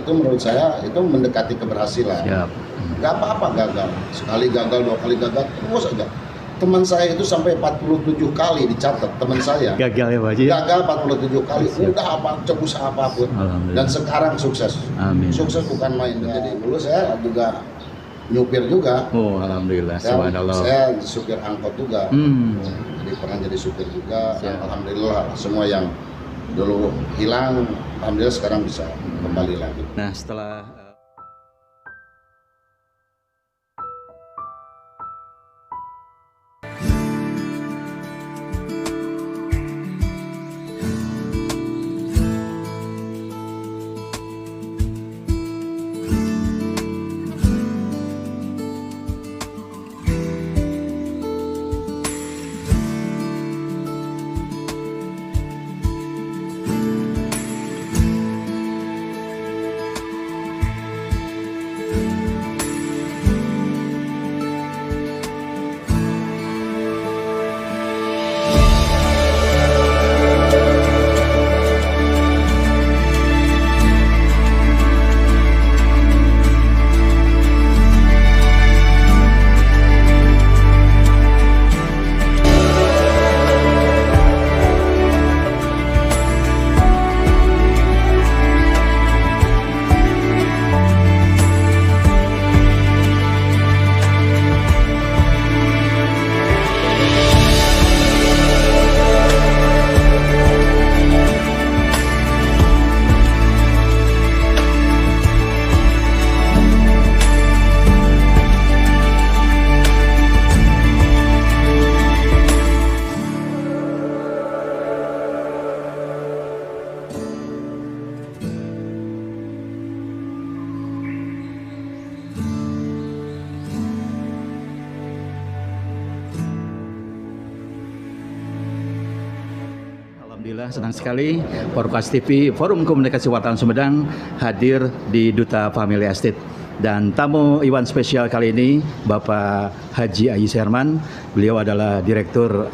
itu menurut saya itu mendekati keberhasilan. Siap. Gak apa-apa gagal, sekali gagal, 2 kali gagal, terus aja. Teman saya itu sampai 47 kali dicatat, teman saya. Gagal ya Pak Haji? Gagal 47 kali, Siap. udah apa, usaha apapun. Dan sekarang sukses. Amin. Sukses bukan main. Jadi dulu saya juga nyupir juga. Oh, alhamdulillah. Subhanallah. Saya supir angkot juga. Jadi pernah jadi supir juga. Dan alhamdulillah semua yang dulu hilang, alhamdulillah sekarang bisa kembali lagi. Nah, setelah alhamdulillah senang sekali Forecast TV Forum Komunikasi Wartawan Sumedang hadir di Duta Family Estate. Dan tamu Iwan spesial kali ini Bapak Haji Ayis Herman. Beliau adalah Direktur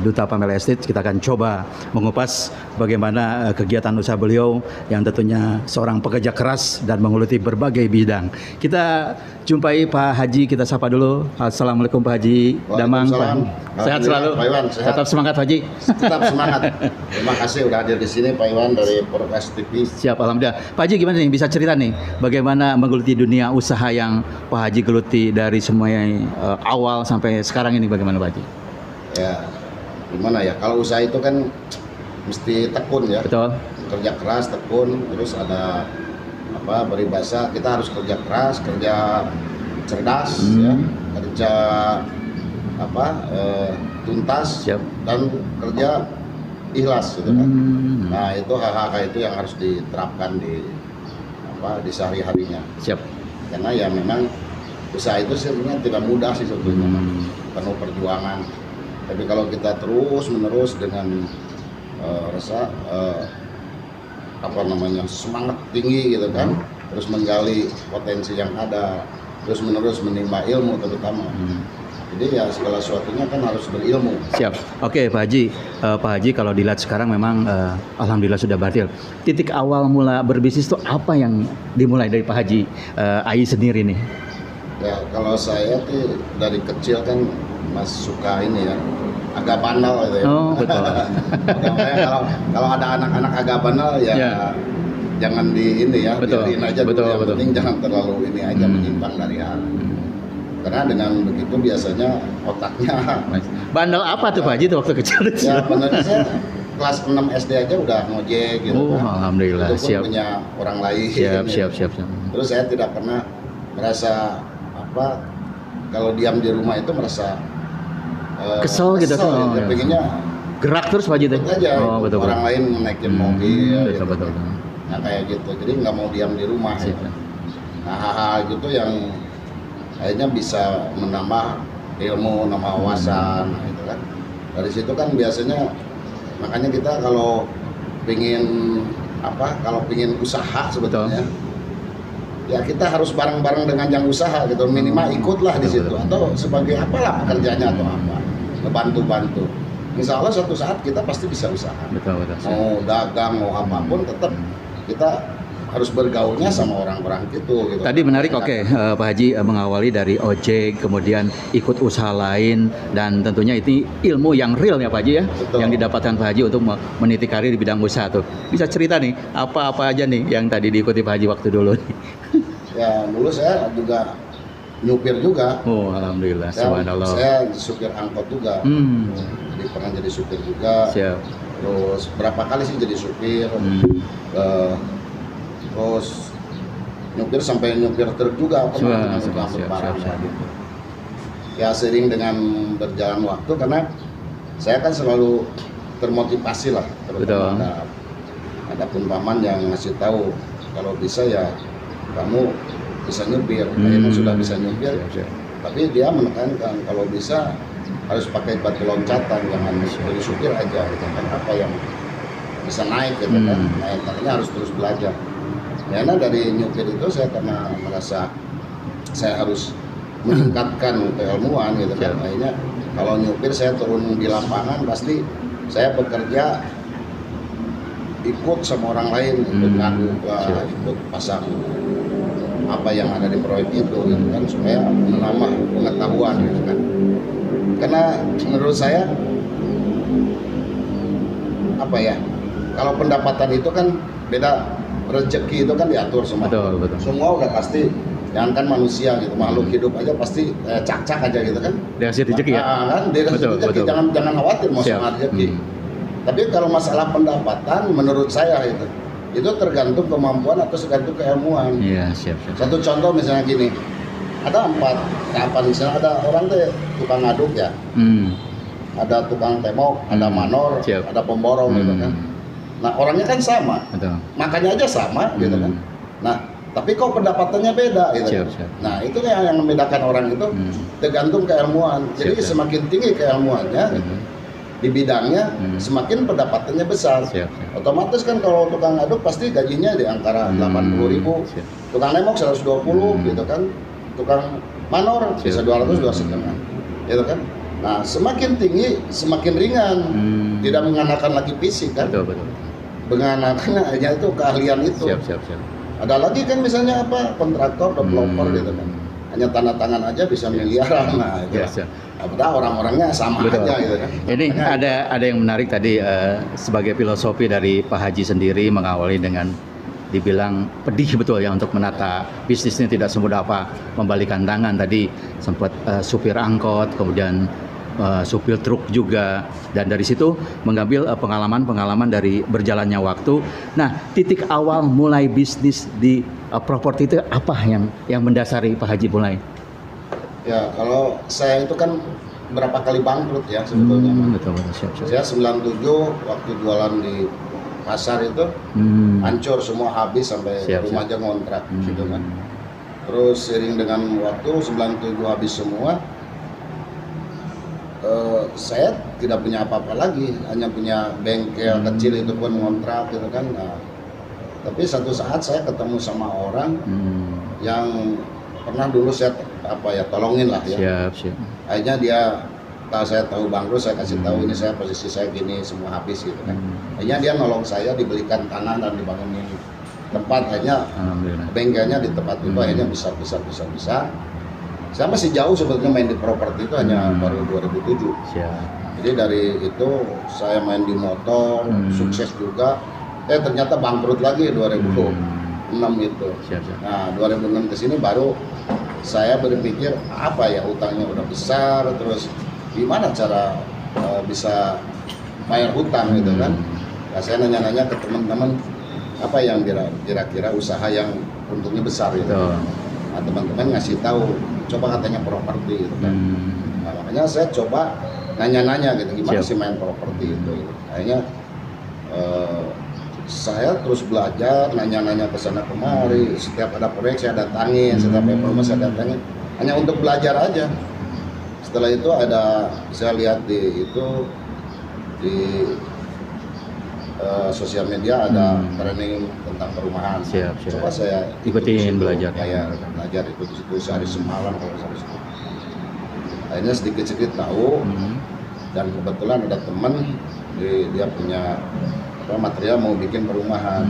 Duta Family Estate. Kita akan coba mengupas bagaimana kegiatan usaha beliau yang tentunya seorang pekerja keras dan menggeluti berbagai bidang. Kita jumpai Pak Haji, kita sapa dulu. Assalamualaikum Pak Haji. Damang Pak. Sehat selalu. Pak Iwan, sehat. Tetap semangat Pak Haji. Tetap semangat. Terima kasih udah hadir di sini Pak Iwan dari Forecast TV. Siap, alhamdulillah. Pak Haji gimana nih, bisa cerita nih bagaimana menggeluti dunia usaha yang Pak Haji geluti dari semuanya awal sampai sekarang ini, bagaimana Pak Haji? Ya, gimana ya, kalau usaha itu kan mesti tekun ya. Betul. Kerja keras, tekun, terus ada peribahasa kita harus kerja keras, kerja cerdas, ya, kerja tuntas. Siap. Dan kerja ikhlas gitu kan. Nah itu hal-hal kayak itu yang harus diterapkan di sehari-harinya. Siap. Karena ya memang usaha itu sebenarnya tidak mudah sih sebetulnya, penuh perjuangan. Tapi kalau kita terus menerus dengan semangat tinggi gitu kan, terus menggali potensi yang ada, terus menerus menimba ilmu terutama. Jadi ya segala sesuatunya kan harus berilmu. Siap. Oke Pak Haji, Pak Haji kalau dilihat sekarang memang alhamdulillah sudah berhasil. Titik awal mula berbisnis itu apa yang dimulai dari Pak Haji Ai sendiri nih? Ya kalau saya tuh dari kecil kan mas suka ini ya, agak banal gitu ya. Oh betul. kalau ada anak-anak agak banal ya. Jangan di ini ya, biarin aja dulu. Yang penting jangan terlalu ini aja menyimpang dari hal. Karena dengan begitu biasanya otaknya bandel apa tuh Pak Haji tuh waktu kecil? Ya benernya saya kelas 6 SD aja udah ngojek gitu kan. Alhamdulillah. Itu pun punya orang lain. Siap. Terus saya tidak pernah merasa kalau diam di rumah itu merasa kesel gitu kan. Ya, pengennya gerak terus Pak Haji tuh. Betul. Orang lain naikin mobil betul. Nah kayak gitu. Jadi nggak mau diam di rumah gitu. Nah hal-hal gitu yang akhirnya bisa menambah ilmu, nambah wawasan, gitu kan. Dari situ kan biasanya, makanya kita kalau pingin usaha sebetulnya, ya kita harus bareng-bareng dengan yang usaha gitu, minimal ikutlah di situ atau sebagai apalah pekerjaannya atau apa, ngebantu-bantu. Insya Allah suatu saat kita pasti bisa usaha. Betul. Mau dagang, mau apapun tetap kita harus bergaulnya sama orang-orang gitu. Tadi menarik, oke, Pak Haji mengawali dari ojek, kemudian ikut usaha lain, dan tentunya itu ilmu yang real ya Pak Haji ya, Betul. yang didapatkan Pak Haji untuk meniti karir di bidang usaha tuh. Bisa cerita nih, apa-apa aja nih yang tadi diikuti Pak Haji waktu dulu nih? Ya dulu saya juga nyupir juga. Oh, alhamdulillah, subhanallah. Saya supir angkot juga. Jadi pernah jadi supir juga. Siap. Terus berapa kali sih jadi supir. Terus nyupir sampai nyupir truk juga pernah angkut barang gitu. Ya seiring dengan berjalan waktu, karena saya kan selalu termotivasi lah, terutama ada pun paman yang ngasih tahu kalau bisa ya kamu bisa nyupir, kayaknya sudah bisa nyupir. Tapi dia menekankan kalau bisa harus pakai batu loncatan, jangan jadi supir aja gitu kan, apa yang bisa naik gitu kan. Nah, makanya harus terus belajar. Karena dari nyupir itu saya karena merasa saya harus meningkatkan keilmuan gitu kan. Akhirnya kalau nyupir saya turun di lapangan pasti saya bekerja ikut sama orang lain, ikut ngadu, ikut pasang apa yang ada di proyek itu gitu kan, supaya menambah pengetahuan gitu kan. Karena menurut saya apa ya, kalau pendapatan itu kan beda, rezeki itu kan diatur semua. Betul. Semua udah pasti, jangan kan manusia gitu, makhluk hidup aja pasti cak-cak aja gitu kan. Dikasih rezeki ya. Kan dikasih rezeki, jangan khawatir masalah rezeki. Tapi kalau masalah pendapatan menurut saya itu tergantung kemampuan atau tergantung keilmuan. Iya, siap. Satu contoh misalnya gini, ada 4 misalnya, ada orang tuh tukang ngaduk ya, ada tukang temok, ada manor, ada pemborong gitu kan. Nah orangnya kan sama, makanya aja sama gitu kan. Nah tapi kok pendapatannya beda gitu. Nah itu yang membedakan orang itu tergantung keilmuan. Jadi semakin tinggi keilmuannya di bidangnya, semakin pendapatannya besar. Otomatis kan kalau tukang ngaduk pasti gajinya di antara 80.000, tukang nemok 120 gitu kan, tukang manor bisa 200, 2,5 gitu kan. Nah semakin tinggi semakin ringan, tidak mengandalkan lagi fisik kan. Mengandalkan hanya itu keahlian itu. Ada lagi kan misalnya apa, kontraktor, developer gitu kan, hanya tanda tangan aja bisa miliaran. Nah itu padahal orang-orangnya sama aja gitu kan. Ini ada yang menarik tadi, sebagai filosofi dari Pak Haji sendiri mengawali dengan dibilang pedih betul ya untuk menata bisnisnya, tidak semudah apa membalikan tangan. Tadi sempat supir angkot, kemudian supir truk juga, dan dari situ mengambil pengalaman dari berjalannya waktu. Nah, titik awal mulai bisnis di properti itu apa yang mendasari Pak Haji mulai? Ya, kalau saya itu kan berapa kali bangkrut ya sebetulnya. Betul. Siap. Saya 97 waktu jualan di pasar itu hancur semua, habis sampai rumah aja ngontrak gitu kan. Terus seiring dengan waktu 97 habis semua, saya tidak punya apa-apa lagi, hanya punya bengkel kecil itu pun ngontrak gitu kan. Nah, tapi satu saat saya ketemu sama orang yang pernah dulu saya tolongin lah ya. Siap. Akhirnya dia saya tahu bangkrut, saya kasih tahu ini saya posisi saya gini, semua habis gitu kan. Akhirnya dia nolong saya, dibelikan tanah dan dibangunin tempat, akhirnya bengkelnya di tempat itu akhirnya bisa. Saya masih jauh sebetulnya main di properti itu, hanya baru 2007. Jadi dari itu saya main di motor, sukses juga. Ternyata bangkrut lagi 2006 itu. Nah 2006 ke sini baru saya berpikir apa ya, utangnya udah besar, terus gimana cara bisa bayar hutang gitu kan. Nah, saya nanya-nanya ke teman-teman apa yang kira-kira usaha yang untungnya besar gitu. Nah, teman-teman ngasih tahu, coba katanya properti gitu kan. Nah, makanya saya coba nanya-nanya gitu, gimana sih main properti itu. Akhirnya saya terus belajar, nanya-nanya ke sana kemari. Setiap ada proyek saya datangin, setiap performa saya datangin, hanya untuk belajar aja. Setelah itu saya lihat di sosial media ada training tentang perumahan. Coba saya ikutin, belajar itu di situ sehari semalam kalau saya situ. Akhirnya sedikit tahu, dan kebetulan ada teman dia punya material mau bikin perumahan.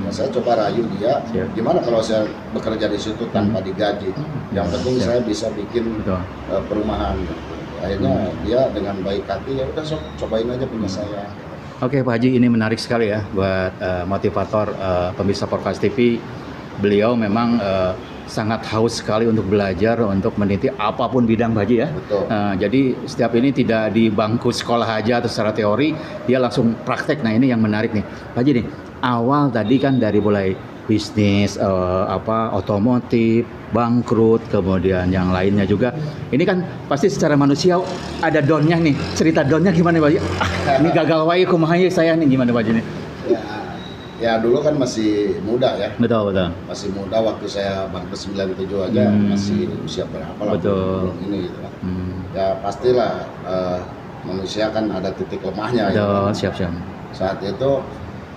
Nah, saya coba rayu dia, Siap. gimana kalau saya bekerja di situ tanpa digaji? Yang penting Siap. saya bisa bikin Betul. perumahan. Akhirnya dia dengan baik hati, ya udah sok cobain aja punya saya. Oke Pak Haji, ini menarik sekali ya buat motivator pemirsa Porkas TV. Beliau memang sangat haus sekali untuk belajar, untuk meniti apapun bidang Pak Haji ya. Betul. Jadi setiap ini tidak di bangku sekolah aja atau secara teori, dia langsung praktek. Nah ini yang menarik nih Pak Haji nih. Awal tadi kan dari mulai bisnis otomotif, bangkrut, kemudian yang lainnya juga. Ini kan pasti secara manusia ada downnya nih. Cerita downnya gimana Pak Haji? Ini gagal wae kumaha saya nih, gimana Pak Haji nih? Ya dulu kan masih muda ya. Betul. Masih muda, waktu saya bangkit 97 aja masih usia berapa lah. Betul. Belum ini gitu kan. Ya pastilah manusia kan ada titik lemahnya. Betul, gitu. siap. Saat itu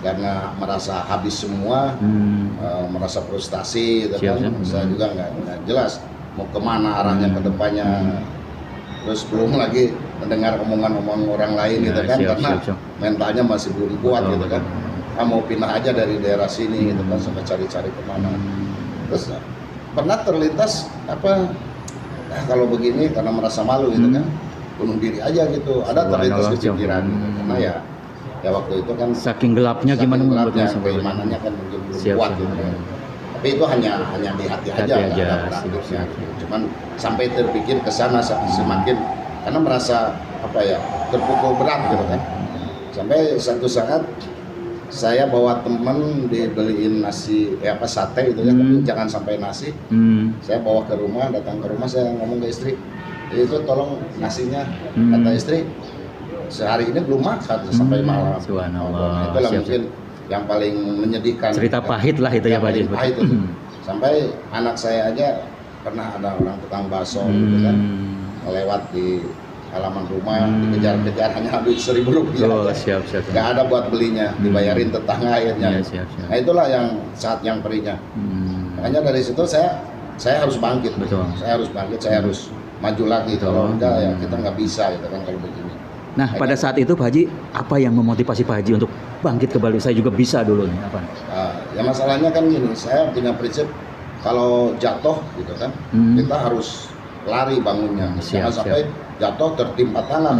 karena merasa habis semua, merasa frustasi gitu Siap. kan. Saya juga nggak jelas mau kemana arahnya ke depannya. Terus belum lagi mendengar omongan-omongan orang lain gitu kan, karena mentalnya masih belum kuat gitu kan. Mau pindah aja dari daerah sini gitu kan, sampai cari-cari kemana. Terus pernah terlintas kalau begini karena merasa malu gitu kan, bunuh diri aja gitu. Ada terlintas kepikiran karena ya waktu itu kan saking gelapnya gimana membuatnya, keimanannya kan mungkin belum kuat gitu kan. Tapi itu hanya di hati aja, nggak ada praktiknya. Cuman sampai terpikir ke sana semakin karena merasa terpukul berat gitu kan. Sampai satu saat saya bawa temen dibeliin nasi sate gitu ya, tapi jangan sampai nasi. Saya bawa ke rumah, datang ke rumah, saya ngomong ke istri, itu tolong nasinya, kata istri sehari ini belum makan sampai malam. Subhanallah. Itulah mungkin yang paling menyedihkan. Cerita pahit lah itu ya Pak Haji. Pahit itu. Sampai anak saya aja pernah ada orang tukang bakso gitu kan, lewat di halaman rumah, dikejar-kejar hanya habis Rp1.000. Siap. Nggak ada buat belinya, dibayarin tetangga akhirnya. Siap. Nah itulah yang saat yang perihnya. Makanya dari situ saya harus bangkit. Betul. Saya harus bangkit, saya harus maju lagi. Kalau enggak ya kita nggak bisa gitu kan kalau begini. Nah pada saat itu Pak Haji, apa yang memotivasi Pak Haji untuk bangkit kembali? Saya juga bisa dulu nih apa? Ya masalahnya kan gini, saya punya prinsip kalau jatuh gitu kan, kita harus lari bangunnya. Jangan sampai jatuh tertimpa tangan.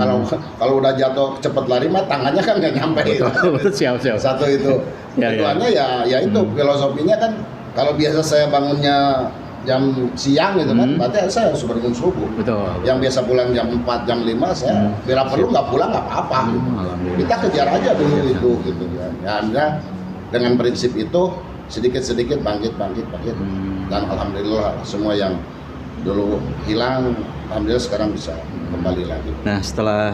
Kalau udah jatuh cepet lari mah tangannya kan nggak nyampe. Betul. Siap. Satu itu. Keduanya ya itu filosofinya kan, kalau biasa saya bangunnya jam siang gitu kan, berarti saya harus bangun subuh. Betul. Yang biasa pulang jam 4, jam 5 saya bila perlu nggak pulang nggak apa-apa. Kita kejar aja dulu itu gitu kan. Ya Anda dengan prinsip itu sedikit-sedikit bangkit. Dan alhamdulillah semua yang dulu hilang, alhamdulillah sekarang bisa kembali lagi. Nah setelah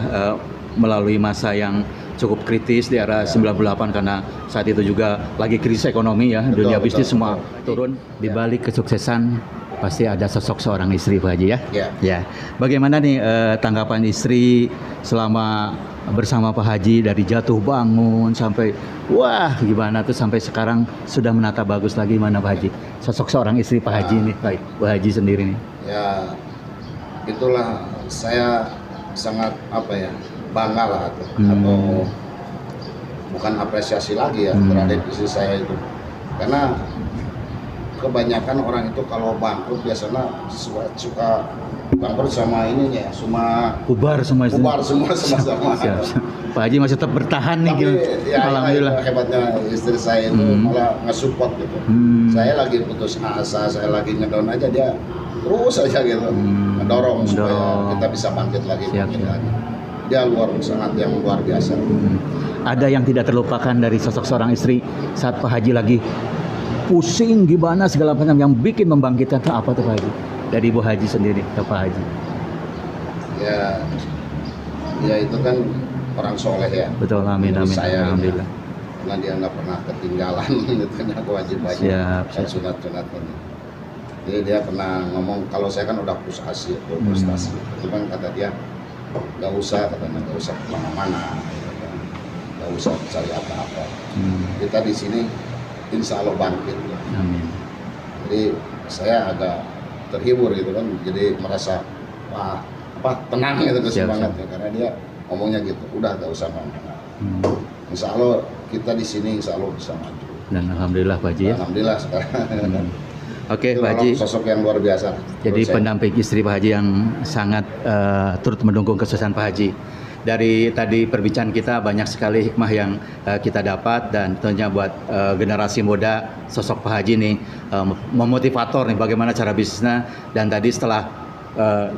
melalui masa yang cukup kritis di era 98 karena saat itu juga lagi krisis ekonomi ya, dunia bisnis semua turun. Di balik kesuksesan pasti ada sosok seorang istri Pak Haji ya. Ya. Bagaimana nih tanggapan istri selama bersama Pak Haji dari jatuh bangun sampai wah gimana tuh sampai sekarang sudah menata bagus lagi, mana Pak Haji? Sosok seorang istri Pak Haji ini, baik Pak Haji sendiri nih. Ya itulah saya sangat bangga lah atau bukan apresiasi lagi ya terhadap istri saya itu, karena kebanyakan orang itu kalau bangkrut biasanya suka bangkrut sama ininya, bubar semua. Pak Haji masih tetap bertahan nih gitu. Alhamdulillah. Hebatnya istri saya itu malah nge-support gitu. Saya lagi putus asa, saya lagi ngedown aja, dia terus aja gitu ngedorong supaya kita bisa bangkit lagi. Dia sangat yang luar biasa. Ada yang tidak terlupakan dari sosok seorang istri saat Pak Haji lagi pusing gimana segala macam yang bikin membangkitkan itu apa tuh Pak Haji? Dari Ibu Haji sendiri ke Pak Haji. Ya itu kan orang soleh ya. Betul, amin. Saya, alhamdulillah. Karena dia nggak pernah ketinggalan gitu, kewajibannya. Saya sunat-sunat ini. Jadi dia pernah ngomong, kalau saya kan udah frustasi. Cuman kata dia, nggak usah kemana-mana, nggak usah cari apa-apa. Kita di sini insya Allah bangkit. Amin. Jadi saya agak terhibur gitu kan, jadi merasa tenang gitu semangatnya, karena dia ngomongnya gitu, udah nggak usah kemana-mana. Insya Allah kita di sini insya Allah bisa maju. Dan alhamdulillah Pak Haji ya. Alhamdulillah sekarang. Oke Itu Pak Haji. memang sosok yang luar biasa. Jadi menurut saya. pendamping istri Pak Haji yang sangat turut mendukung kesuksesan Pak Haji. Dari tadi perbincangan kita banyak sekali hikmah yang kita dapat, dan tentunya buat generasi muda sosok Pak Haji nih memotivator nih bagaimana cara bisnisnya. Dan tadi setelah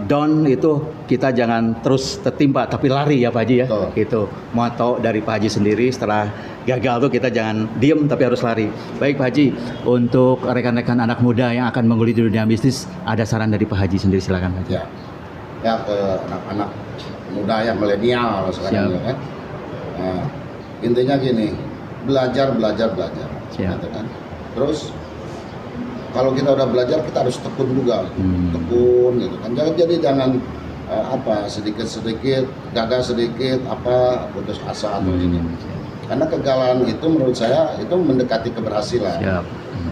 down itu kita jangan terus tertimpa tapi lari ya Pak Haji ya. Betul. Itu moto dari Pak Haji sendiri. Setelah gagal tuh kita jangan diem tapi harus lari. Baik Pak Haji, untuk rekan-rekan anak muda yang akan menggeluti dunia bisnis, ada saran dari Pak Haji sendiri, silakan Pak Haji. Ya ke anak-anak muda yang milenial sekarang Siap. ya kan. Nah, intinya gini, belajar Siap. gitu kan. Terus kalau kita udah belajar kita harus tekun juga, tekun gitu kan. Jangan sedikit gagal sedikit putus asa atau ini. Karena kegagalan itu menurut saya itu mendekati keberhasilan. Siap.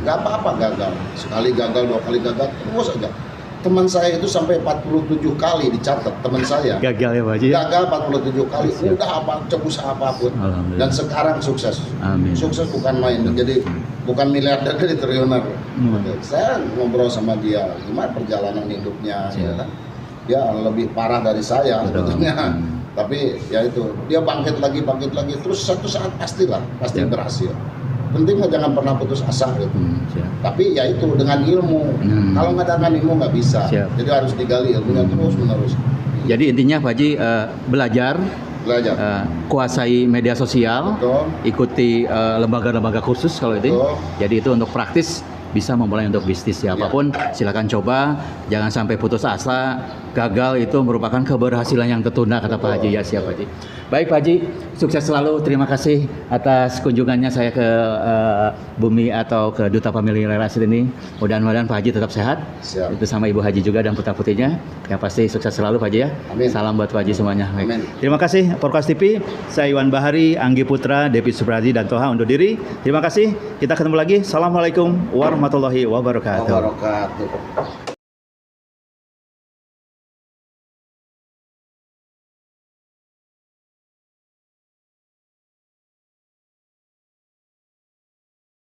Gak apa-apa gagal, sekali gagal, 2 kali gagal, terus aja. Teman saya itu sampai 47 kali dicatat, teman saya. Gagal ya Pak Haji. Gagal 47 kali, Siap. udah usaha apapun. Alhamdulillah. Dan sekarang sukses. Amin. Sukses bukan main, jadi bukan miliarder, jadi triliuner. Saya ngobrol sama dia, gimana perjalanan hidupnya, ya kan? Dia lebih parah dari saya Betul. sebetulnya. Tapi ya itu, dia bangkit lagi, terus satu saat pasti Siap. berhasil. Penting jangan pernah putus asa gitu. Siap. Tapi ya itu dengan ilmu. Kalau nggak dengan ilmu nggak bisa. Siap. Jadi harus digali ilmunya terus menerus. Jadi intinya Pak Haji belajar, kuasai media sosial, Betul. ikuti lembaga-lembaga kursus kalau itu. Betul. Jadi itu untuk praktis bisa memulai untuk bisnis siapapun, silakan coba, jangan sampai putus asa. Gagal itu merupakan keberhasilan yang tertunda kata Pak Haji. Ya siap Pak Haji. Baik Pak Haji, sukses selalu. Terima kasih atas kunjungannya saya ke Bumi atau ke Duta Family Relasi ini. Mudah-mudahan Pak Haji tetap sehat. Siap. Itu sama Ibu Haji juga dan putra-putrinya. Yang pasti sukses selalu Pak Haji ya. Amin. Salam buat Pak Haji semuanya. Baik. Amin. Terima kasih Forecast TV. Saya Iwan Bahari, Anggi Putra, Devi Supradi dan Toha undur diri. Terima kasih. Kita ketemu lagi. Assalamualaikum warahmatullahi wabarakatuh. Wabarakatuh.